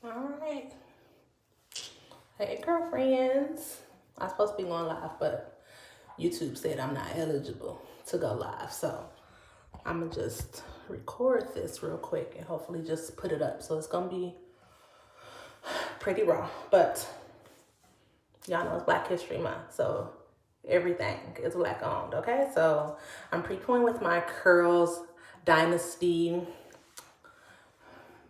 Alright. Hey girlfriends. I'm supposed to be going live, but YouTube said I'm not eligible to go live. So I'm gonna just record this real quick and hopefully just put it up. So it's gonna be pretty raw. But y'all know it's Black History Month, so everything is Black owned, okay? So I'm pre-pouring with my Curl Dynasty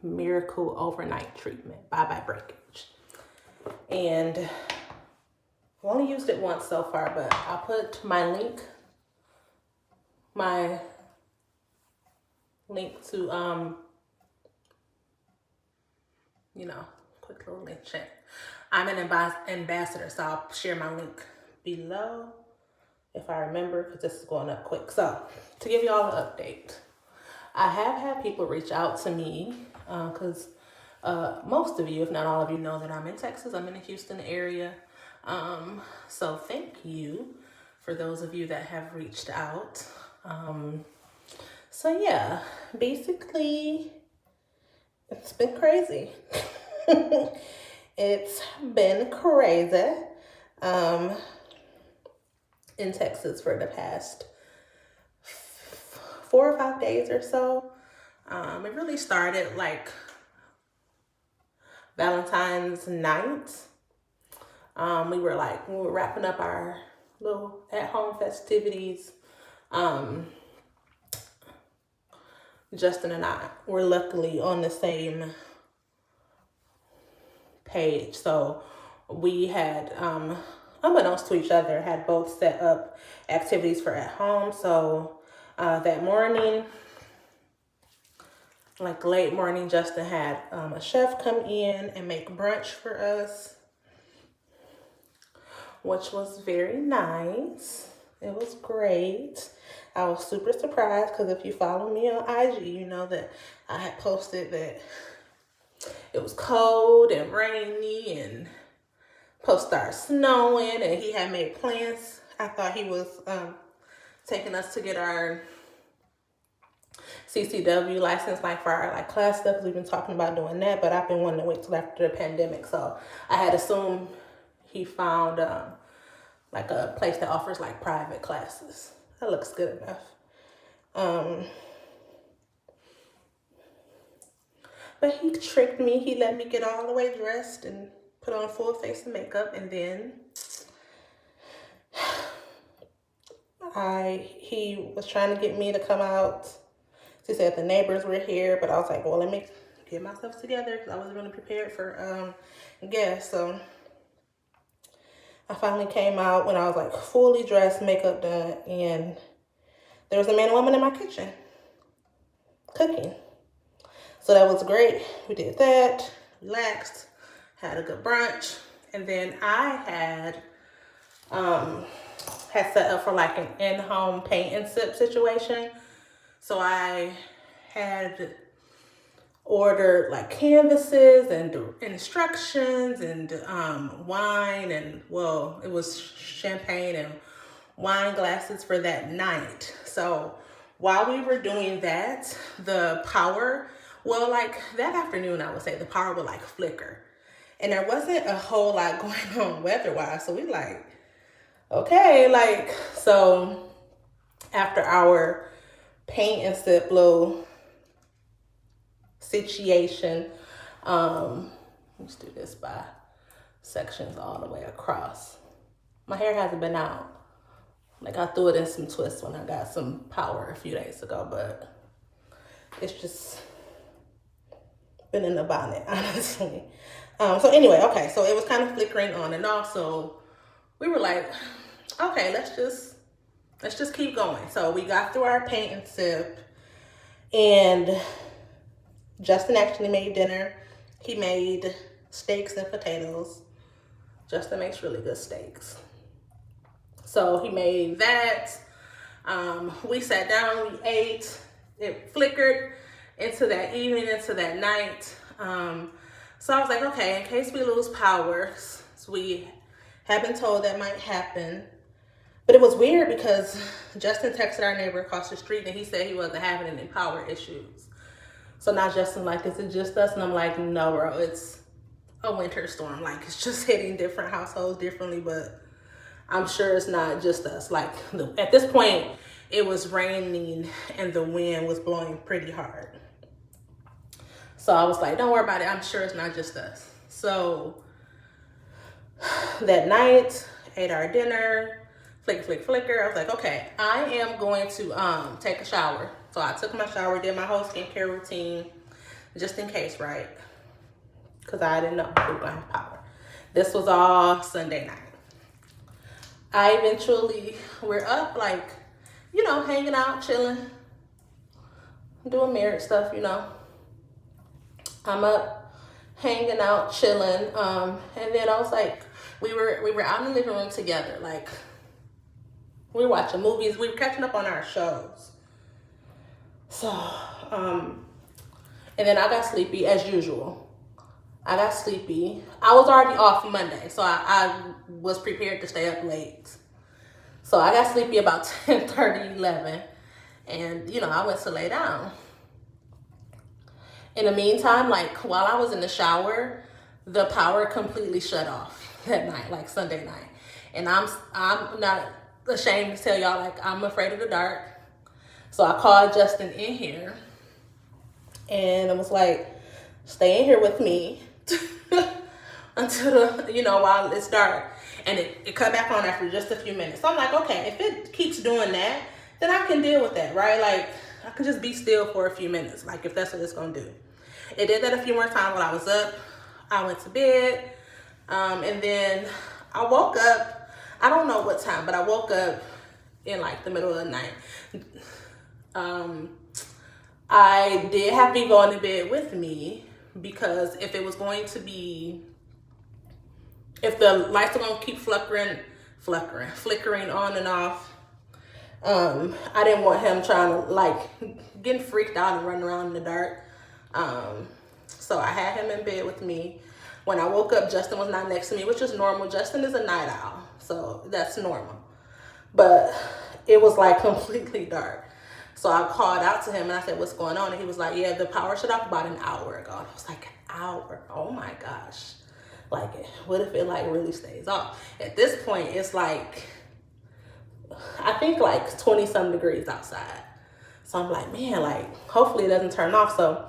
Miracle Overnight Treatment. Bye-bye breakage. And I've only used it once so far, but I'll put my link to quick little link check. I'm an ambassador, so I'll share my link below if I remember, because this is going up quick. So to give you all an update, I have had people reach out to me because most of you, if not all of you, know that I'm in Texas. I'm in the Houston area. So thank you for those of you that have reached out. So yeah, basically it's been crazy. It's been crazy in Texas for the past 4 or 5 days or so. It really started like Valentine's night. We were wrapping up our little at-home festivities. Justin and I were luckily on the same page. So we had, unbeknownst to each other, had both set up activities for at home. So that morning, like late morning, Justin had a chef come in and make brunch for us, which was very nice. It was great. I was super surprised because if you follow me on IG, you know that I had posted that it was cold and rainy and supposed to start snowing, and he had made plans. I thought he was taking us to get our CCW license, like for our class stuff, because we've been talking about doing that, but I've been wanting to wait till after the pandemic. So I had assumed he found like a place that offers like private classes. That looks good enough. But he tricked me. He let me get all the way dressed and put on a full face of makeup, and then he was trying to get me to come out. He said the neighbors were here, but I was like, well, let me get myself together because I wasn't really prepared for guests. So I finally came out when I was like fully dressed, makeup done, and there was a man and woman in my kitchen cooking. So that was great. We did that, relaxed, had a good brunch, and then I had set up for like an in-home paint and sip situation. So I had ordered like canvases and instructions and wine, and well, it was champagne and wine glasses for that night. So while we were doing that, the power, well, like that afternoon, I would say the power would like flicker, and there wasn't a whole lot going on weather-wise. So we like, okay, like, so after our paint and sip little situation, let's do this by sections all the way across. My hair hasn't been out. Like I threw it in some twists when I got some power a few days ago, but it's just been in the bonnet, honestly. So anyway, okay, so it was kind of flickering on and off. So we were like, okay, let's just keep going. So we got through our paint and sip, and Justin actually made dinner. He made steaks and potatoes. Justin makes really good steaks. So he made that. We sat down, we ate. It flickered into that evening, into that night. So I was like, okay, in case we lose power, so we have been told that might happen. But it was weird because Justin texted our neighbor across the street and he said he wasn't having any power issues. So now Justin like, is it just us? And I'm like, no, bro, it's a winter storm. Like, it's just hitting different households differently, but I'm sure it's not just us. Like, at this point, it was raining and the wind was blowing pretty hard. So I was like, don't worry about it. I'm sure it's not just us. So that night, ate our dinner, flicker. I was like, okay, I am going to take a shower. So I took my shower, did my whole skincare routine, just in case, right? Because I didn't know we were going to have power. This was all Sunday night. I eventually, we're up, like, you know, hanging out, chilling, doing married stuff, you know. I'm up, hanging out, chilling, and then I was like, we were out in the living room together, like, we were watching movies, we were catching up on our shows. So, and then I got sleepy as usual. I got sleepy. I was already off Monday, so I was prepared to stay up late. So I got sleepy about 10:30, 11, and, you know, I went to lay down. In the meantime, like, while I was in the shower, the power completely shut off that night, like Sunday night. And I'm not ashamed to tell y'all, like, I'm afraid of the dark. So I called Justin in here, and I was like, stay in here with me until, you know, while it's dark. And it cut back on after just a few minutes. So I'm like, okay, if it keeps doing that, then I can deal with that, right? Like, I can just be still for a few minutes, like, if that's what it's gonna do. It did that a few more times while I was up. I went to bed, and then I woke up, I don't know what time, but I woke up in, like, the middle of the night. I did have Vivo in the bed with me, because if it was going to be, if the lights are going to keep flickering on and off, I didn't want him trying to, like, getting freaked out and running around in the dark. So I had him in bed with me. When I woke up, Justin was not next to me, which is normal. Justin is a night owl, so that's normal. But it was, like, completely dark. So I called out to him and I said, what's going on? And he was like, yeah, the power shut off about an hour ago. And I was like, an hour? Oh my gosh. Like, what if it, like, really stays off? At this point, it's like, I think, like, 20 some degrees outside. So I'm like, man, like, hopefully it doesn't turn off. So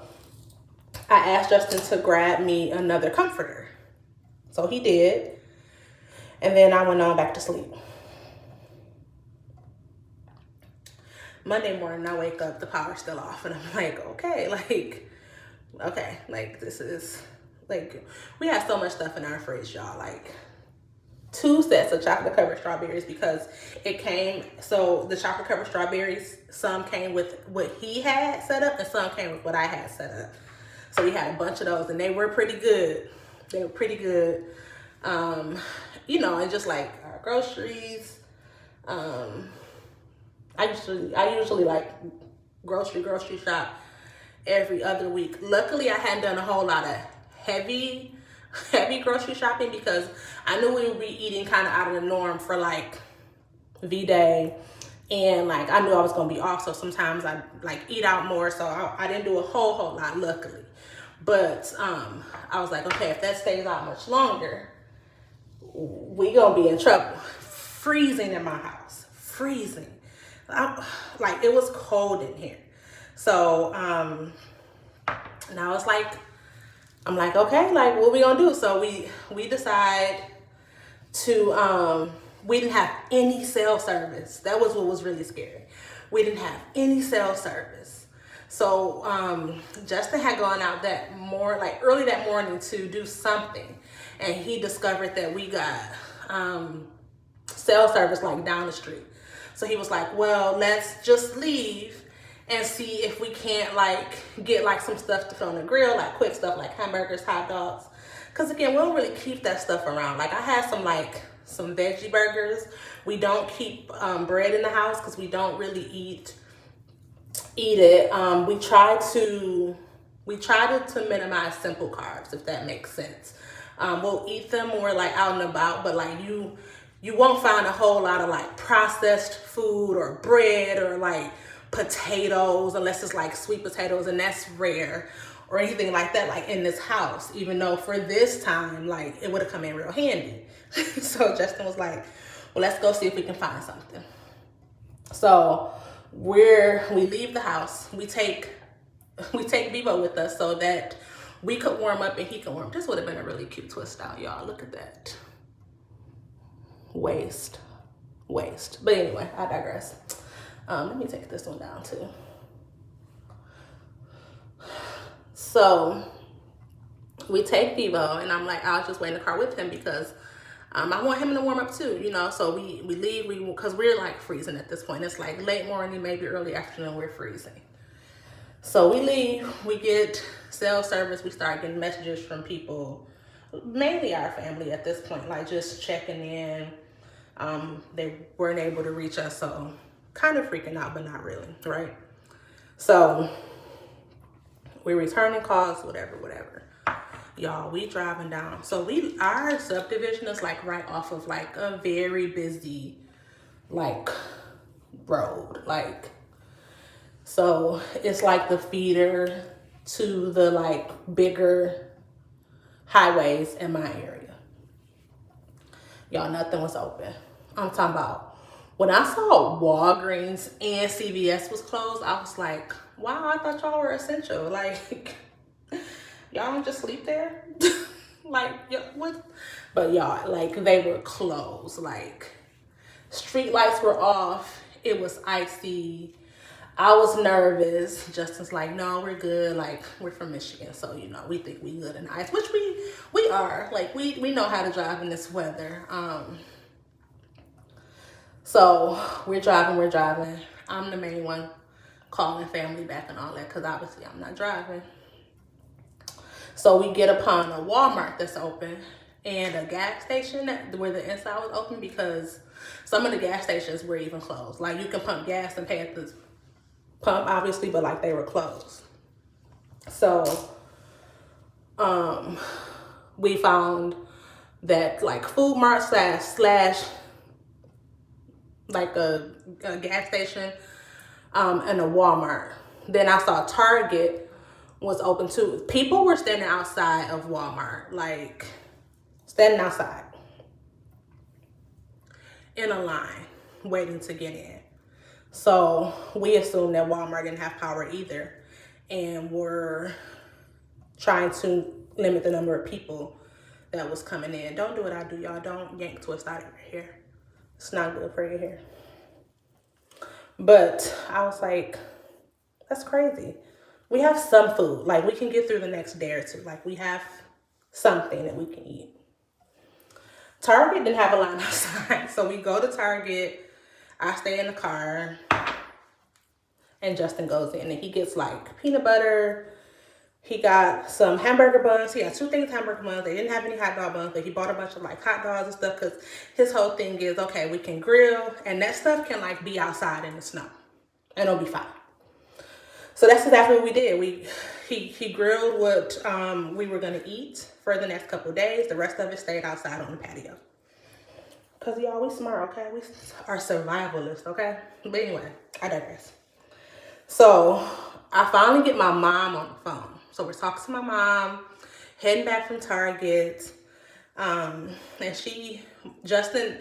I asked Justin to grab me another comforter. So he did. And then I went on back to sleep. Monday morning, I wake up, the power's still off. And I'm like, okay, like, this is, like, we have so much stuff in our fridge, y'all. Like, 2 sets of chocolate covered strawberries, because it came, so the chocolate covered strawberries, some came with what he had set up and some came with what I had set up. So we had a bunch of those and they were pretty good. They were pretty good. You know, and just like our groceries. I usually like grocery shop every other week. Luckily, I hadn't done a whole lot of heavy grocery shopping, because I knew we would be eating kind of out of the norm for, like, V-Day, and, like, I knew I was gonna be off, so sometimes I, like, eat out more, so I didn't do a whole lot, luckily. But I was like, okay, if that stays out much longer, we gonna be in trouble. Freezing in my house, freezing. Like, it was cold in here. So now it's like, I'm like, okay, like, what we gonna do? So we decide to, we didn't have any cell service. That was what was really scary. We didn't have any cell service. So Justin had gone out early that morning to do something, and he discovered that we got cell service, like, down the street. So he was like, well, let's just leave and see if we can't, like, get, like, some stuff to put on the grill, like, quick stuff like hamburgers, hot dogs. Because, again, we don't really keep that stuff around. Like, I had some veggie burgers. We don't keep bread in the house because we don't really eat it. We try to minimize simple carbs, if that makes sense. We'll eat them more, like, out and about, but, like, you won't find a whole lot of, like, processed food or bread or, like, potatoes, unless it's, like, sweet potatoes, and that's rare, or anything like that, like in this house, even though for this time, like it would have come in real handy. So Justin was like, well, let's go see if we can find something. So we leave the house. We take Vivo with us so that we could warm up and he could warm. This would have been a really cute twist out, y'all. Look at that. Waste. But anyway, I digress. Let me take this one down too. So we take Vivo, and I'm like, I'll just wait in the car with him because I want him to warm up too, you know. So we leave, because we're like freezing at this point. It's like late morning, maybe early afternoon, we're freezing. So we leave, we get cell service, we start getting messages from people, mainly our family at this point, like just checking in. They weren't able to reach us, so kind of freaking out, but not really, right? So we're returning calls, whatever. Y'all, we driving down. So our subdivision is like right off of like a very busy like road. Like, so it's like the feeder to the like bigger highways in my area. Y'all, nothing was open. I'm talking about when I saw Walgreens and CVS was closed, I was like, wow, I thought y'all were essential. Like, y'all don't just sleep there? Like, what? But y'all, like, they were closed. Like, street lights were off. It was icy. I was nervous. Justin's like, no, we're good. Like, we're from Michigan, so, you know, we think we good in ice, which we are. Like, we know how to drive in this weather. So we're driving. I'm the main one calling family back and all that, because obviously I'm not driving. So we get upon a Walmart that's open and a gas station where the inside was open, because some of the gas stations were even closed. Like, you can pump gas and pay at the pump, obviously, but like they were closed. So we found that like Food Mart slash like a gas station and a Walmart. Then I saw Target was open too. People were standing outside of Walmart, like standing outside in a line waiting to get in. So we assumed that Walmart didn't have power either, and were trying to limit the number of people that was coming in. Don't do what I do, y'all. Don't yank twist out of your hair. It's not good for your hair. But I was like, that's crazy. We have some food. Like, we can get through the next day or two. Like, we have something that we can eat. Target didn't have a line outside. So we go to Target. I stay in the car. And Justin goes in and he gets like peanut butter. He got some hamburger buns. He had 2 things of hamburger buns. They didn't have any hot dog buns, but he bought a bunch of like hot dogs and stuff, because his whole thing is, okay, we can grill and that stuff can like be outside in the snow and it'll be fine. So that's exactly what we did. He grilled what we were gonna eat for the next couple of days. The rest of it stayed outside on the patio. Cause y'all, we smart, okay? We are survivalists, okay? But anyway, I digress. So I finally get my mom on the phone. So we're talking to my mom, heading back from Target. And Justin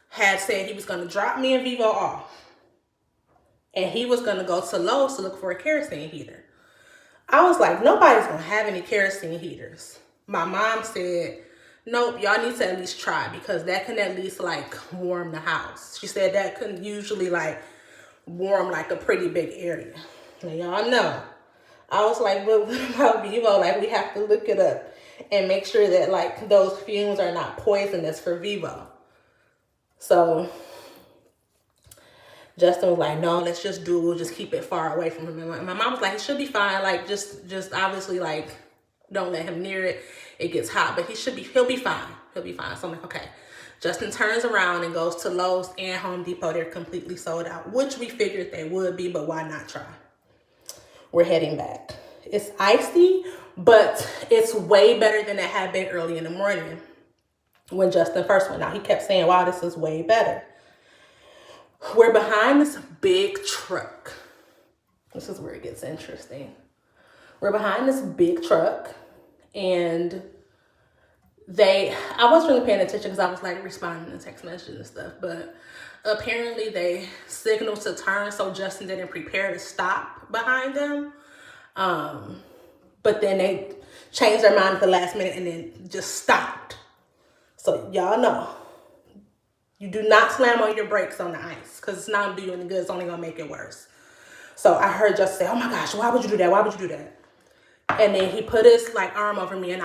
had said he was gonna drop me and Vivo off. And he was gonna go to Lowe's to look for a kerosene heater. I was like, nobody's gonna have any kerosene heaters. My mom said, nope, y'all need to at least try, because that can at least like warm the house. She said that can usually like warm like a pretty big area. Now y'all know. I was like, but what about Vivo? Like, we have to look it up and make sure that like those fumes are not poisonous for Vivo. So Justin was like, no, let's just do it. We'll just keep it far away from him. And my mom was like, it should be fine. Like, just obviously like, don't let him near it. It gets hot, but he'll be fine. He'll be fine. So I'm like, okay. Justin turns around and goes to Lowe's and Home Depot. They're completely sold out, which we figured they would be, but why not try? We're heading back. It's icy, but it's way better than it had been early in the morning when Justin first went out. He kept saying, wow, this is way better. We're behind this big truck. This is where it gets interesting. We're behind this big truck, and I wasn't really paying attention because I was like responding to text messages and stuff, but apparently they signaled to turn, so Justin didn't prepare to stop behind them. But then they changed their mind at the last minute and then just stopped. So y'all know, you do not slam on your brakes on the ice because it's not gonna do you any good. It's only gonna make it worse. So I heard Justin say, "Oh my gosh, why would you do that? Why would you do that?" And then he put his like arm over me, and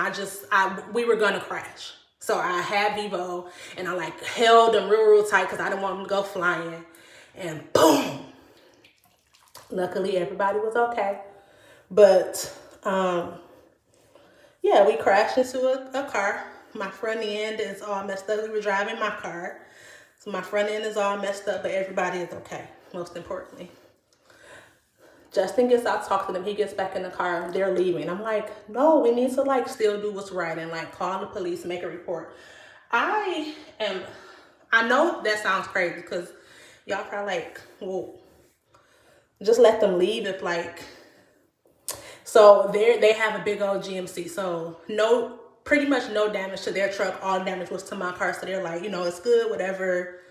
we were gonna crash. So I had Vivo, and I like held him real tight because I didn't want him to go flying. And boom! Luckily, everybody was okay. But yeah, we crashed into a car. My front end is all messed up. We were driving my car, so my front end is all messed up, but everybody is okay. Most importantly. Justin gets out, talk to them. He gets back in the car. They're leaving. I'm like, no, we need to like still do what's right and like call the police, make a report. I know that sounds crazy because y'all probably like, well, just let them leave if like. So they have a big old GMC. So pretty much no damage to their truck. All damage was to my car. So they're like, it's good, whatever.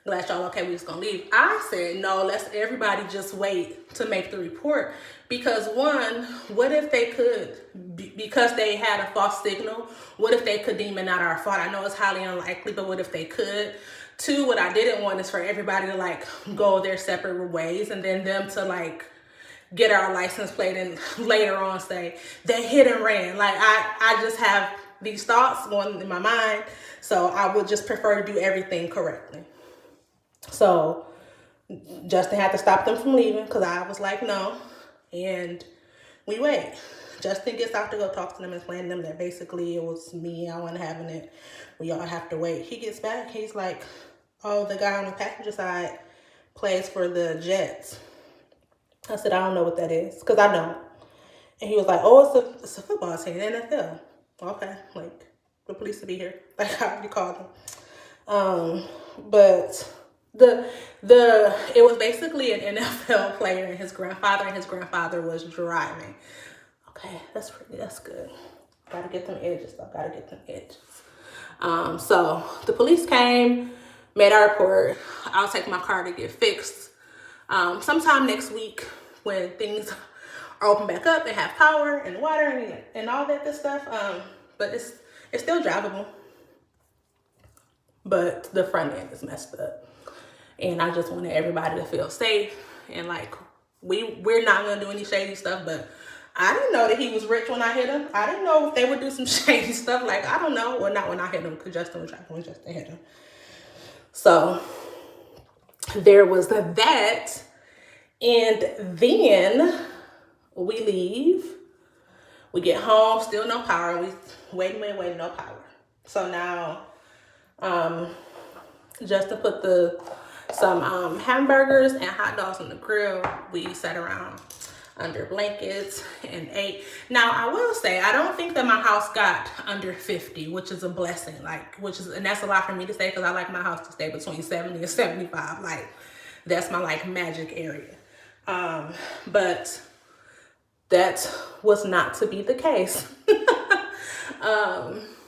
Glad y'all okay, we just gonna leave. I said, no, let's everybody just wait to make the report. Because one, what if they could, because they had a false signal, what if they could deem it not our fault? I know it's highly unlikely, but what if they could? Two, what I didn't want is for everybody to like go their separate ways and then them to like get our license plate and later on say they hit and ran. Like I just have these thoughts going in my mind. So I would just prefer to do everything correctly. So Justin had to stop them from leaving because I was like, no. And we wait. Justin gets out to go talk to them and explain to them that basically it was me. I wasn't having it. We all have to wait. He gets back. He's like, oh, the guy on the passenger side plays for the Jets. I said, I don't know what that is because I don't. And he was like, oh, it's a football team, NFL. Okay, like the police will be here. Like I already called them. But it was basically an NFL player and his grandfather was driving. Okay, that's good. Gotta get them edges though, so the police came, made our report. I'll take my car to get fixed sometime next week when things are open back up and have power and water and all that good stuff. But it's still drivable, but the front end is messed up. And I just wanted everybody to feel safe. And like, we're not going to do any shady stuff, but I didn't know that he was rich when I hit him. I didn't know if they would do some shady stuff. Like, I don't know. Well, not when I hit him because Justin was driving when Justin hit him. So there was that. And then we leave. We get home, still no power. We wait, no power. So now Justin put some hamburgers and hot dogs on the grill. We sat around under blankets and ate. Now I will say I don't think that my house got under 50, which is a blessing. And that's a lot for me to say because I like my house to stay between 70 and 75. Like that's my like magic area. But that was not to be the case.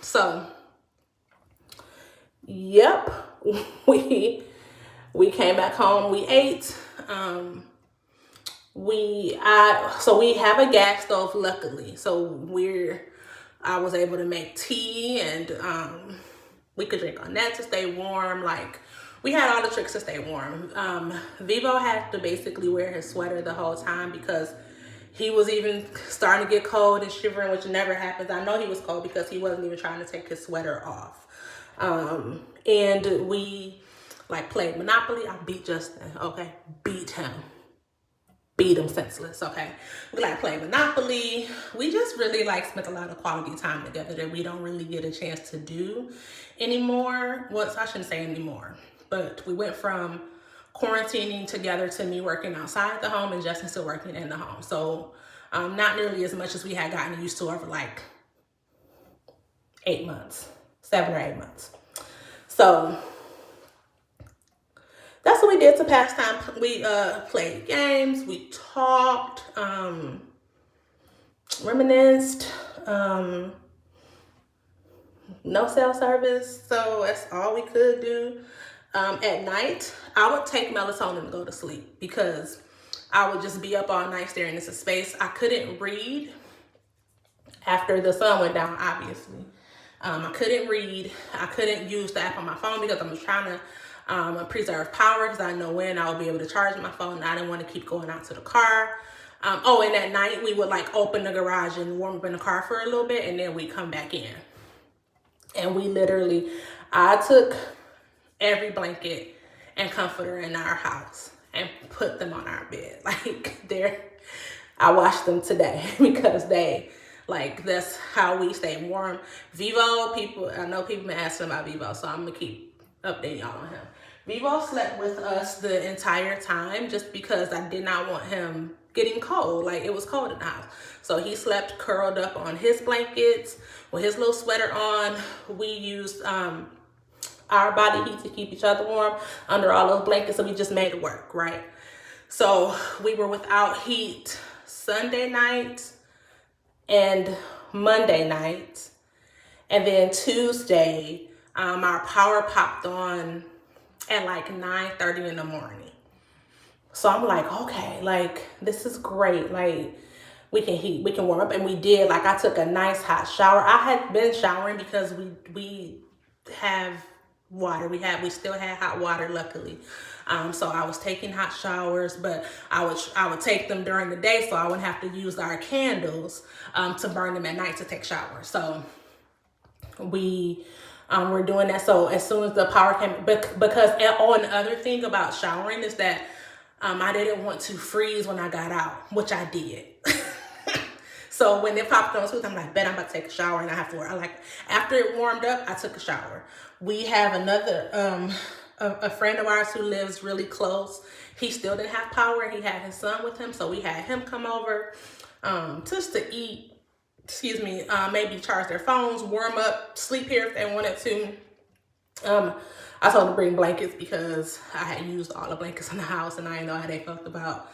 So yep, we came back home, we ate. So we have a gas stove, luckily. So I was able to make tea and we could drink on that to stay warm. Like we had all the tricks to stay warm. Vivo had to basically wear his sweater the whole time because he was even starting to get cold and shivering, which never happens. I know he was cold because he wasn't even trying to take his sweater off. And we like played Monopoly. I beat Justin, okay? Beat him senseless, okay? We like playing Monopoly. We just really like spent a lot of quality time together that we don't really get a chance to do anymore. Well, I shouldn't say anymore, but we went from quarantining together to me working outside the home and Justin still working in the home. So not nearly as much as we had gotten used to over like 7 or 8 months. So that's what we did to pass time. We played games, we talked. reminisced. No cell service, so that's all we could do. At night, I would take melatonin to go to sleep because I would just be up all night staring into space. I couldn't read after the sun went down, obviously. I couldn't read. I couldn't use the app on my phone because I was trying to preserve power because I know when I would be able to charge my phone. And I didn't want to keep going out to the car. And at night we would like open the garage and warm up in the car for a little bit, and then we come back in. And we literally, I took every blanket and comforter in our house and put them on our bed. Like I washed them today because that's how we stay warm. Vivo, I know people been asking about Vivo, so I'm gonna keep updating y'all on him. Vivo slept with us the entire time just because I did not want him getting cold. Like, it was cold in the house. So he slept curled up on his blankets with his little sweater on. We used our body heat to keep each other warm under all those blankets, so we just made it work, right? So we were without heat Sunday night and Monday night, and then Tuesday our power popped on at like 9:30 in the morning. So I'm like, okay, like, this is great. Like, we can warm up. And we did. Like, I took a nice hot shower. I had been showering because we have water. We still had hot water, luckily. So I was taking hot showers, but I would take them during the day so I wouldn't have to use our candles to burn them at night to take showers. So we were doing that. So as soon as the power came, because the other thing about showering is that I didn't want to freeze when I got out, which I did. So when it popped on switch, I'm like, bet I'm about to take a shower and I have to wear. After it warmed up, I took a shower. We have another, a friend of ours who lives really close. He still didn't have power, and he had his son with him. So we had him come over just to eat, maybe charge their phones, warm up, sleep here if they wanted to. I told them to bring blankets because I had used all the blankets in the house, and I didn't know how they felt about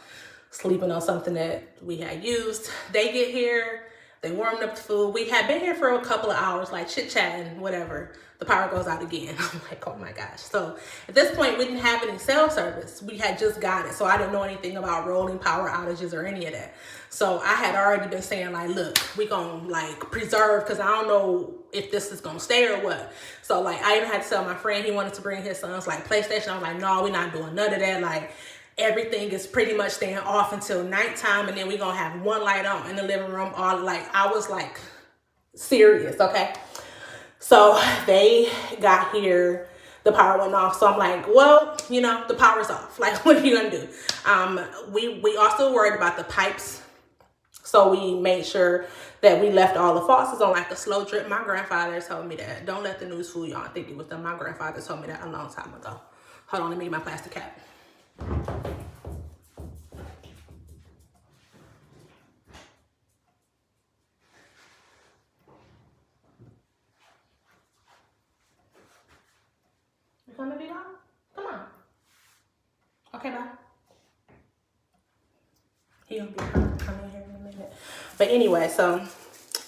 sleeping on something that we had used. They get here, they warmed up the food. We had been here for a couple of hours, like chit-chatting, whatever. The power goes out again. I'm like, oh my gosh. So at this point, we didn't have any cell service. We had just got it. So I didn't know anything about rolling power outages or any of that. So I had already been saying, like, look, we gonna like preserve, because I don't know if this is gonna stay or what. So like, I even had to tell my friend, he wanted to bring his son's like PlayStation. I was like, no, we're not doing none of that. Like, everything is pretty much staying off until nighttime, and then we're gonna have one light on in the living room. I was like serious, okay? So they got here, the power went off. So I'm like, well, the power's off. Like, what are you gonna do? We also worried about the pipes. So we made sure that we left all the faucets on like a slow drip. My grandfather told me that. Don't let the news fool y'all. I think it was them. My grandfather told me that a long time ago. Hold on, let me get my plastic cap. You coming, Vito? Come on. Okay, bye. He'll be coming here in a minute. But anyway, so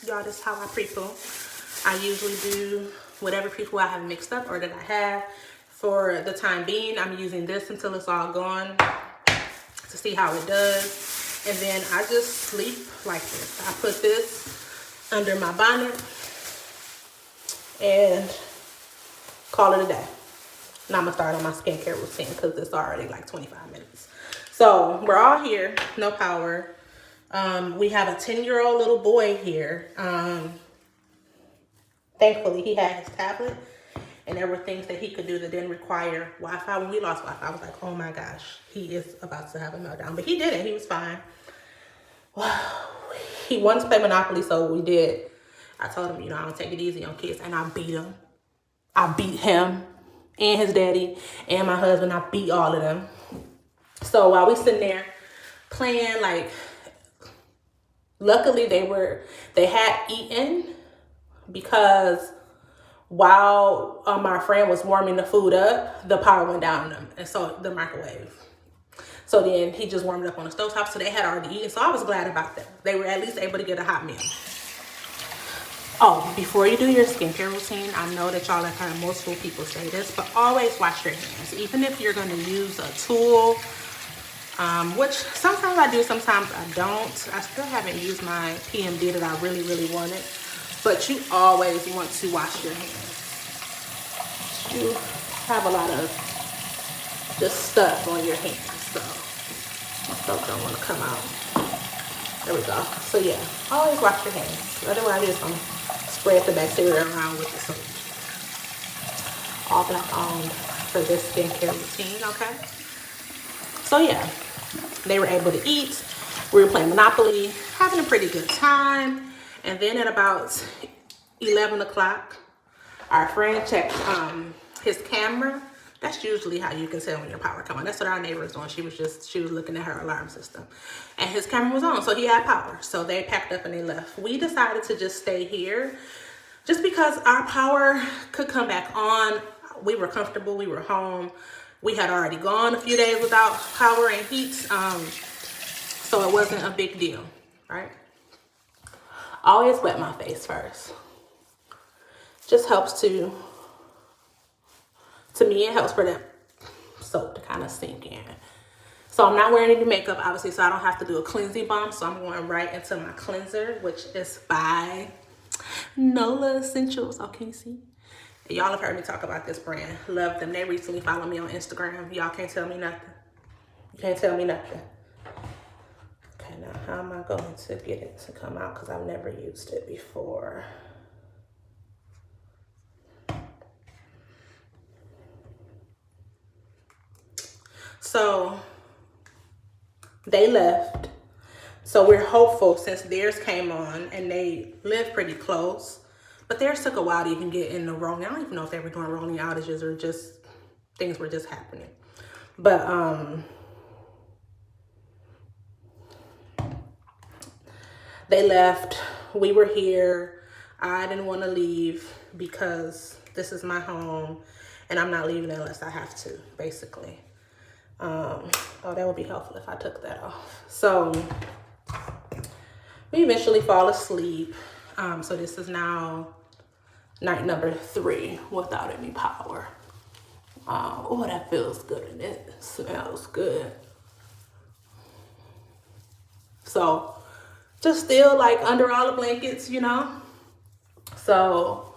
y'all, this is how I prepoo. I usually do whatever prepoo I have mixed up or that I have. For the time being, I'm using this until it's all gone to see how it does. And then I just sleep like this. I put this under my bonnet and call it a day. Now I'm gonna start on my skincare routine because it's already like 25 minutes. So we're all here, no power. We have a 10-year-old little boy here. Thankfully, he had his tablet, and there were things that he could do that didn't require Wi-Fi. When we lost Wi-Fi, I was like, oh my gosh, he is about to have a meltdown. But he didn't. He was fine. He wanted to play Monopoly, so we did. I told him, I don't take it easy on kids, and I beat him. I beat him and his daddy and my husband. I beat all of them. So while we sitting there playing, like, luckily they had eaten, because while our friend was warming the food up, the power went down on them, and so the microwave. So then he just warmed it up on the stovetop, so they had already eaten. So I was glad about that. They were at least able to get a hot meal. Oh, before you do your skincare routine, I know that y'all have heard multiple people say this, but always wash your hands. Even if you're going to use a tool, which sometimes I do, sometimes I don't. I still haven't used my PMD that I really, really wanted. But you always want to wash your hands. You have a lot of just stuff on your hands, so my stuff don't want to come out. There we go. So yeah, always wash your hands. Otherwise, you're just going to spread the bacteria around with the soap. All black on for this skincare routine, okay? So yeah, they were able to eat. We were playing Monopoly, having a pretty good time. And then at about 11 o'clock, our friend checked his camera. That's usually how you can tell when your power comes on. That's what our neighbor was doing. She was looking at her alarm system. And his camera was on, so he had power. So they packed up and they left. We decided to just stay here just because our power could come back on. We were comfortable, we were home. We had already gone a few days without power and heat, so it wasn't a big deal, right? Always wet my face first. Just helps to me, it helps for that soap to kind of sink in. So I'm not wearing any makeup, obviously, so I don't have to do a cleansing balm. So I'm going right into my cleanser, which is by Nola Essentials. Oh, can you see? Y'all have heard me talk about this brand. Love them. They recently followed me on Instagram. Y'all can't tell me nothing. You can't tell me nothing. Okay, now how am I going to get it to come out? Because I've never used it before. So they left. So we're hopeful, since theirs came on and they live pretty close. But theirs took a while to even get in the rolling. I don't even know if they were doing rolling outages or just things were just happening. But they left. We were here. I didn't want to leave because this is my home and I'm not leaving unless I have to, basically. Oh, that would be helpful if I took that off. So we eventually fall asleep. So this is now night number 3 without any power. Oh, that feels good and it smells good. So just still like under all the blankets, you know. So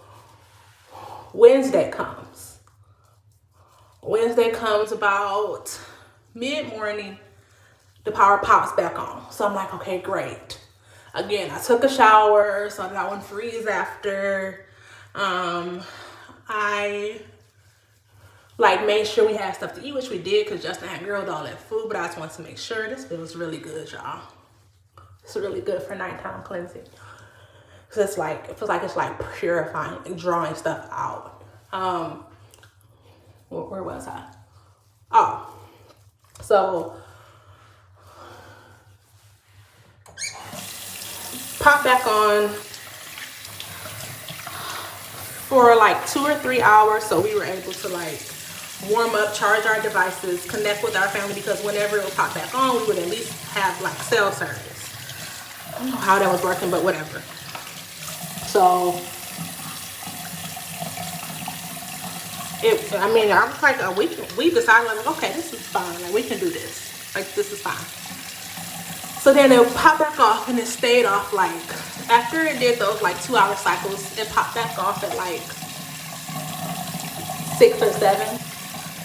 Wednesday comes. Wednesday comes about mid-morning. The power pops back on. So I'm like, okay, great. Again, I took a shower so that I wouldn't freeze after. I like made sure we had stuff to eat, which we did because Justin had grilled all that food, but I just wanted to make sure. This feels really good, y'all. It's really good for nighttime cleansing. Cause it's like, it feels like it's like purifying, like drawing stuff out. Where was I? Oh, so pop back on for like 2 or 3 hours. So we were able to like warm up, charge our devices, connect with our family, because whenever it would pop back on, we would at least have like cell service. I don't know how that was working, but whatever. So I was like, we decided like, okay, this is fine. Like we can do this. Like this is fine. So then it would pop back off, and it stayed off like, after it did those like 2-hour cycles, it popped back off at like 6 or 7,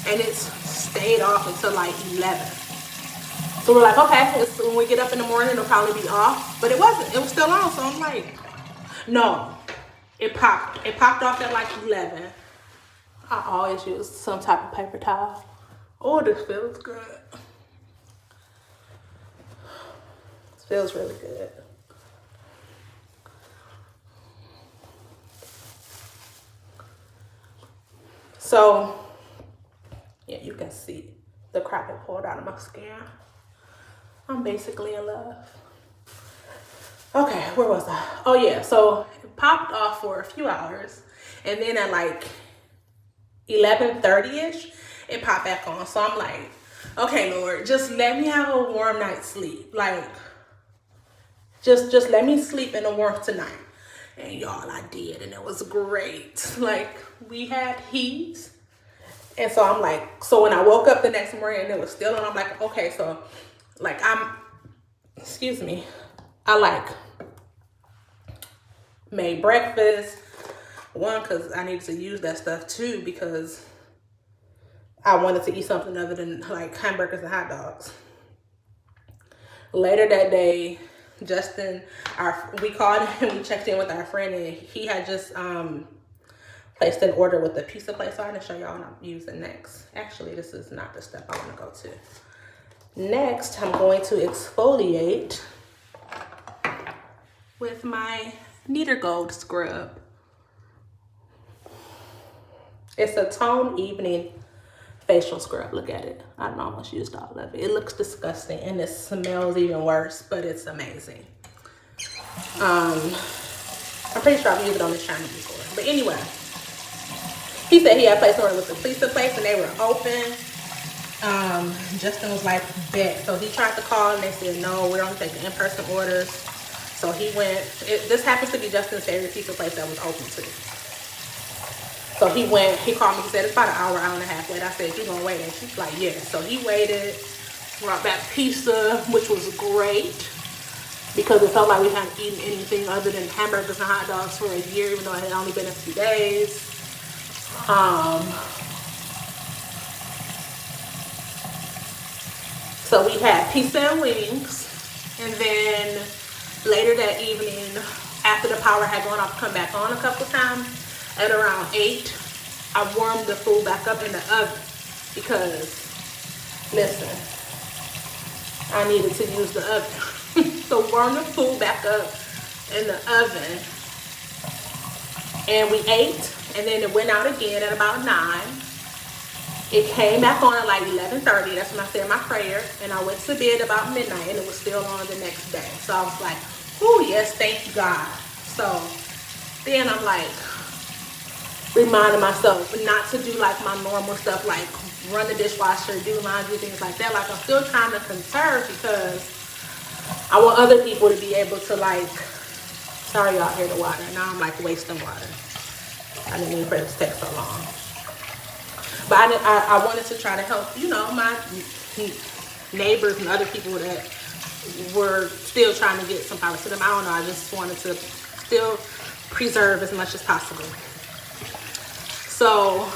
and it stayed off until like 11. So we're like, okay, when we get up in the morning, it'll probably be off, but it wasn't. It was still on. So I'm like, no, it popped. It popped off at like 11. I always use some type of paper towel. Oh, this feels good. This feels really good. So, yeah, you can see the crap that poured out of my skin. I'm basically in love. Okay, where was I? Oh yeah, so it popped off for a few hours, and then at like 11:30ish, it popped back on. So I'm like, Okay, Lord, just let me have a warm night's sleep. Like, just let me sleep in the warmth tonight. And y'all, I did, and it was great. Like, we had heat. And so I'm like, so when I woke up the next morning and it was still on, I'm like, okay, so like excuse me, I like made breakfast. One, because I needed to use that stuff. Two, because I wanted to eat something other than like hamburgers and hot dogs. Later that day, Justin, we called and we checked in with our friend, and he had just placed an order with the pizza place. So I'm gonna show y'all what I'm using next. Actually, this is not the step I want to go to. Next, I'm going to exfoliate with my Neater Gold scrub. It's a tone evening facial scrub. Look at it. I've almost used all of it. It looks disgusting and it smells even worse, but it's amazing. I'm pretty sure I've used it on this channel before. But anyway, he said he had placed an order with the pizza place and they were open. Justin was like, bet. So he tried to call and they said, no, we're only taking in-person orders. So he went, this happens to be Justin's favorite pizza place that was open too. So he went, he called me, he said it's about an hour and a half late. I said, you gonna wait? And she's like, yeah. So he waited, brought back pizza, which was great because it felt like we hadn't eaten anything other than hamburgers and hot dogs for a year, even though it had only been a few days. So we had pizza and wings, and then later that evening, after the power had gone off, come back on a couple times. At around 8, I warmed the food back up in the oven because, listen, I needed to use the oven. So warm the food back up in the oven, and we ate, and then it went out again at about 9. It came back on at like 11:30. That's when I said my prayer, and I went to bed about midnight, and it was still on the next day. So I was like, oh yes, thank you God. So then I'm like, reminding myself not to do like my normal stuff, like run the dishwasher, do laundry, things like that. Like I'm still trying to conserve because I want other people to be able to like, sorry y'all hear the water. Now I'm like wasting water. I didn't mean for it to take so long. But I wanted to try to help, you know, my neighbors and other people that were still trying to get some power to them. I don't know, I just wanted to still preserve as much as possible. So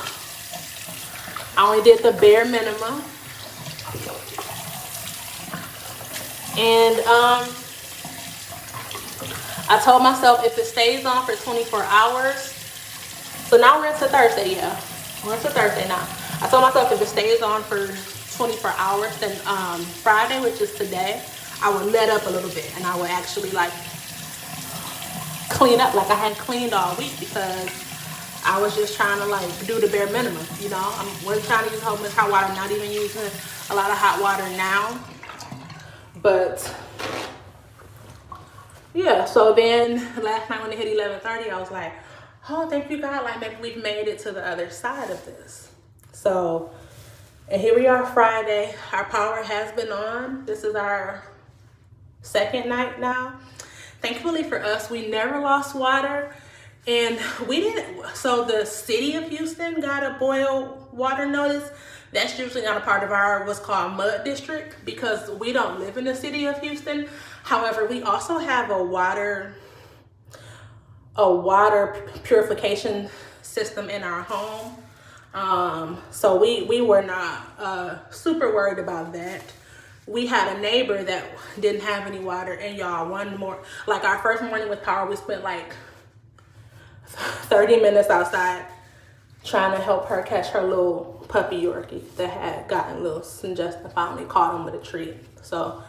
I only did the bare minimum. And I told myself if it stays on for 24 hours, so now we're into Thursday, yeah. We're into Thursday now. I told myself if it stays on for 24 hours, then Friday, which is today, I would let up a little bit and I would actually like clean up like I hadn't cleaned all week because I was just trying to like do the bare minimum, you know. I wasn't trying to use whole much hot water, not even using a lot of hot water now. But yeah, so then last night when it hit 11:30, I was like, oh, thank you God, like maybe we've made it to the other side of this. So, and here we are Friday. Our power has been on. This is our second night now. Thankfully for us, we never lost water. And we didn't, so the city of Houston got a boil water notice. That's usually not a part of our what's called mud district because we don't live in the city of Houston. However, we also have a water purification system in our home. So we were not super worried about that. We had a neighbor that didn't have any water, and y'all, like our first morning with power, we spent like 30 minutes outside trying to help her catch her little puppy Yorkie that had gotten loose, and Justin finally caught him with a treat. So,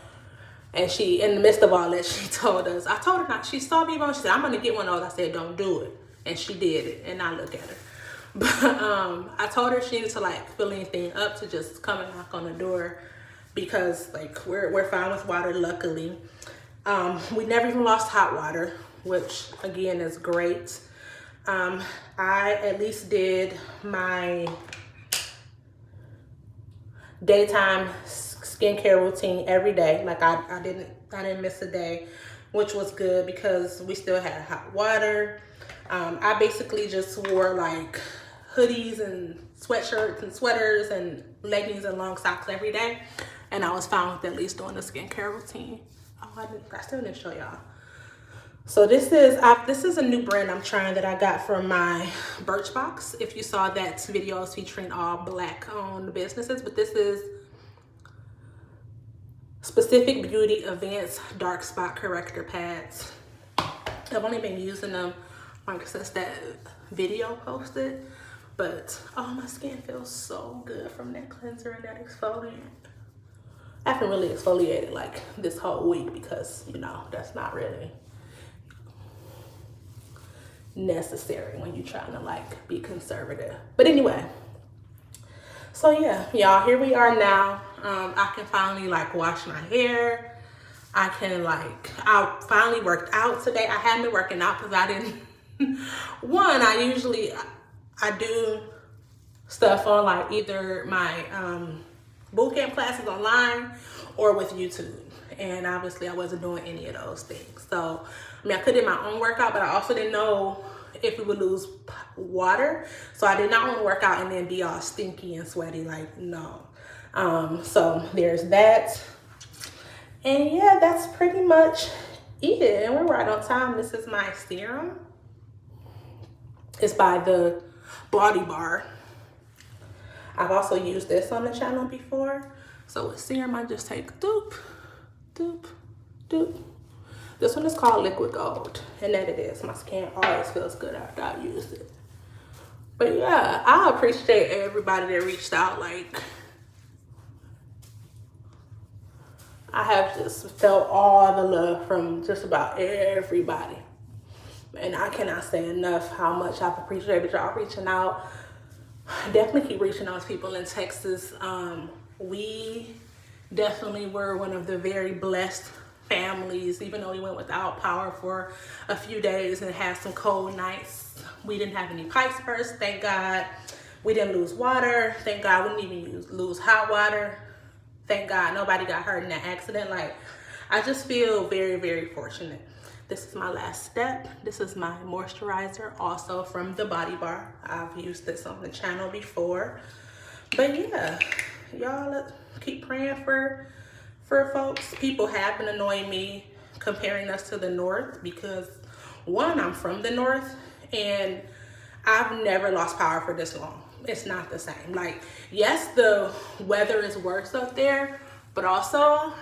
and she, in the midst of all that, she told us, I told her not, she saw me, she said, I'm gonna get one of those. I said, don't do it. And she did it, and I look at her. But I told her she needed to like fill anything up to just come and knock on the door because like we're fine with water, luckily. We never even lost hot water, which again is great. I at least did my daytime skincare routine every day. Like I didn't miss a day, which was good because we still had hot water. I basically just wore like hoodies and sweatshirts and sweaters and leggings and long socks every day, and I was fine with at least doing the skincare routine. Oh, I still didn't show y'all. So this is a new brand I'm trying that I got from my Birchbox. If you saw that video, I was featuring all Black owned businesses, but this is Specific Beauty Advanced Dark Spot Corrector Pads. I've only been using them like since that video posted, but oh, my skin feels so good from that cleanser and that exfoliant. I haven't really exfoliated like this whole week because, you know, that's not really necessary when you're trying to like be conservative. But anyway, so yeah, y'all, here we are now. I can finally like wash my hair. I finally worked out today. I hadn't been working out because I didn't I do stuff on like either my bootcamp classes online or with YouTube, and obviously I wasn't doing any of those things. So I mean, I could do my own workout, but I also didn't know if we would lose water, so I did not want to work out and then be all stinky and sweaty. Like, no. So there's that, and yeah, that's pretty much it, and we're right on time. This is my serum. It's by the Body Bar. I've also used this on the channel before. So with serum, I just take doop, doop, doop. This one is called Liquid Gold, and that it is. My skin always feels good after I use it. But yeah, I appreciate everybody that reached out. Like, I have just felt all the love from just about everybody. And I cannot say enough how much I've appreciated y'all reaching out. Definitely keep reaching out to people in Texas. We definitely were one of the very blessed families, even though we went without power for a few days and had some cold nights. We didn't have any pipes burst, thank God. We didn't lose water, thank God. We didn't even lose hot water, thank God. Nobody got hurt in that accident. Like, I just feel very, very fortunate. This is my last step. This is my moisturizer, also from the Body Bar. I've used this on the channel before. But yeah, y'all keep praying for folks. People have been annoying me comparing us to the North because, one, I'm from the North and I've never lost power for this long. It's not the same. Like, yes, the weather is worse up there, but also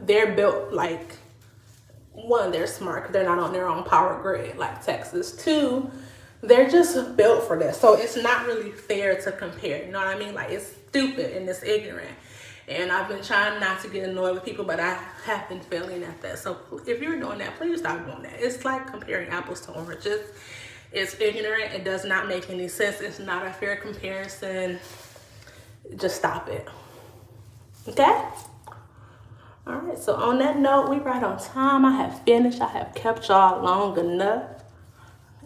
they're built like, one, they're smart. They're not on their own power grid like Texas. Two, they're just built for this. So it's not really fair to compare. You know what I mean? Like, it's stupid and it's ignorant. And I've been trying not to get annoyed with people, but I have been failing at that. So if you're doing that, please stop doing that. It's like comparing apples to oranges. It's ignorant. It does not make any sense. It's not a fair comparison. Just stop it. Okay? All right, so on that note, we right on time. I have finished. I have kept y'all long enough.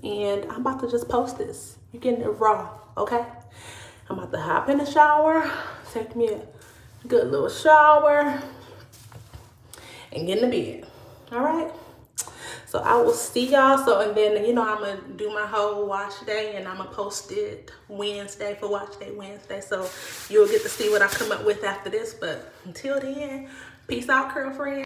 And I'm about to just post this. You're getting it raw, okay? I'm about to hop in the shower, take me a good little shower, and get in the bed. All right? So I will see y'all. So, and then, you know, I'm going to do my whole wash day, and I'm going to post it Wednesday for Wash Day Wednesday. So you'll get to see what I come up with after this. But until then, peace out, Curl Friends.